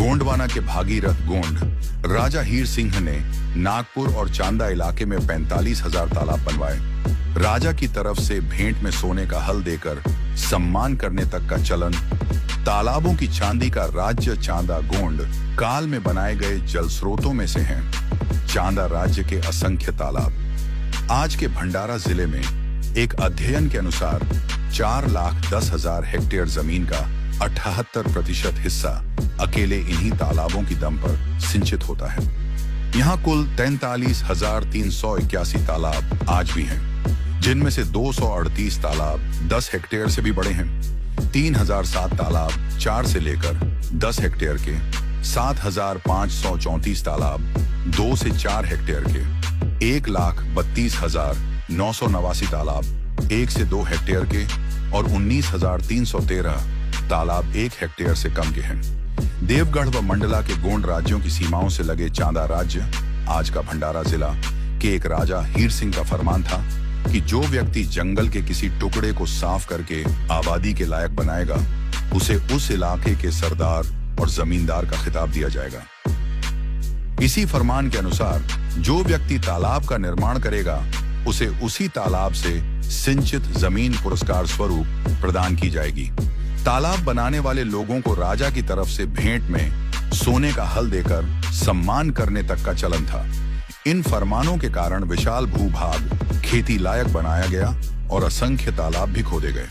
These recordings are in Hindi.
गोंडवाना के भागीरथ गोंड राजा हीर सिंह ने नागपुर और चांदा इलाके में 45,000 तालाब बनवाए। राजा की तरफ से भेंट में सोने का हल देकर सम्मान करने तक का चलन तालाबों की चांदी का राज्य चांदा गोंड काल में बनाए गए जल स्रोतों में से हैं। चांदा राज्य के असंख्य तालाब। आज के भंडारा जिले में एक अध्ययन के अनुसार 4,10,000 हेक्टेयर जमीन का 78% हिस्सा अकेले इन्हीं तालाबों की दम पर सिंचित होता है। यहाँ कुल 43,381 तालाब आज भी हैं, जिनमें से 238 तालाब 10 हेक्टेयर से भी बड़े हैं। 3,007 तालाब 4 से लेकर 10 हेक्टेयर के, 7,534 तालाब 2 से 4 हेक्टेयर के, 1,32,989 तालाब 1 से 2 हेक्टेयर के और 19,313 तालाब 1 हेक्टेयर से कम के हैं। देवगढ़ व मंडला के गोंड राज्यों की सीमाओं से लगे चांदा राज्य, आज का भंडारा जिला के एक राजा हीर सिंह का फरमान था कि जो व्यक्ति जंगल के किसी टुकड़े को साफ करके आबादी के लायक बनाएगा, उसे उस इलाके के सरदार और जमींदार का खिताब दिया जाएगा। इसी फरमान के अनुसार जो व्यक्ति तालाब का निर्माण करेगा, उसे उसी तालाब से सिंचित जमीन पुरस्कार स्वरूप प्रदान की जाएगी। तालाब बनाने वाले लोगों को राजा की तरफ से भेंट में सोने का हल देकर सम्मान करने तक का चलन था। इन फरमानों के कारण विशाल भूभाग खेती लायक बनाया गया और असंख्य तालाब भी खोदे गए।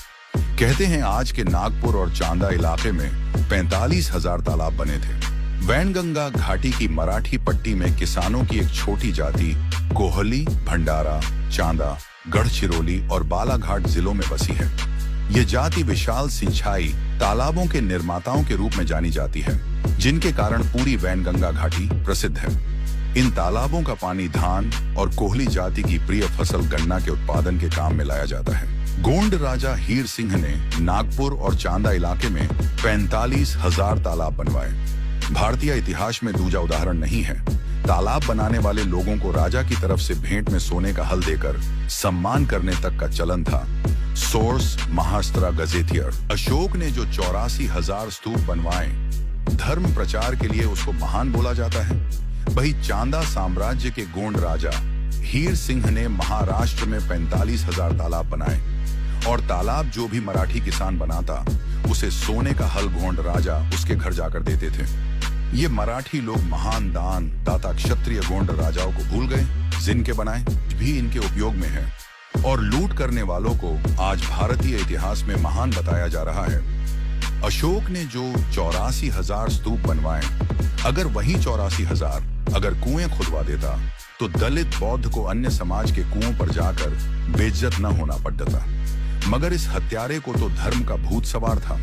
कहते हैं आज के नागपुर और चांदा इलाके में 45,000 तालाब बने थे। वैनगंगा घाटी की मराठी पट्टी में किसानों की एक छोटी जाति कोहली, भंडारा, चांदा, गढ़चिरौली और बालाघाट जिलों में बसी है। ये जाति विशाल सिंचाई तालाबों के निर्माताओं के रूप में जानी जाती है, जिनके कारण पूरी वैनगंगा घाटी प्रसिद्ध है। इन तालाबों का पानी धान और कोहली जाति की प्रिय फसल गन्ना के उत्पादन के काम में लाया जाता है। गोंड राजा हीर सिंह ने नागपुर और चांदा इलाके में 45,000 तालाब बनवाए। भारतीय इतिहास में दूजा उदाहरण नहीं है। तालाब बनाने वाले लोगों को राजा की तरफ से भेंट में सोने का हल देकर सम्मान करने तक का चलन था। Source महास्त्रा gazetteer. अशोक ने जो 84,000 स्तूप बनवाए, धर्म प्रचार के लिए उसको महान बोला जाता है। वही चांदा साम्राज्य के गोंड राजा हीर सिंह ने महाराष्ट्र में 45,000 तालाब बनाए और तालाब जो भी मराठी किसान बनाता, उसे सोने का हल गोंड राजा उसके घर जाकर देते थे। ये मराठी लोग महान दान दाता क्षत्रिय गोंड राजाओं को भूल गए, जिनके बनाए भी इनके उपयोग में है और लूट करने वालों को आज भारतीय इतिहास में महान बताया जा रहा है। अशोक ने जो 84,000 स्तूप बनवाए, अगर वही 84,000 अगर कुएं खुदवा देता, तो दलित बौद्ध को अन्य समाज के कुओं पर जाकर बेइज्जत न होना पड़ता। मगर इस हत्यारे को तो धर्म का भूत सवार था।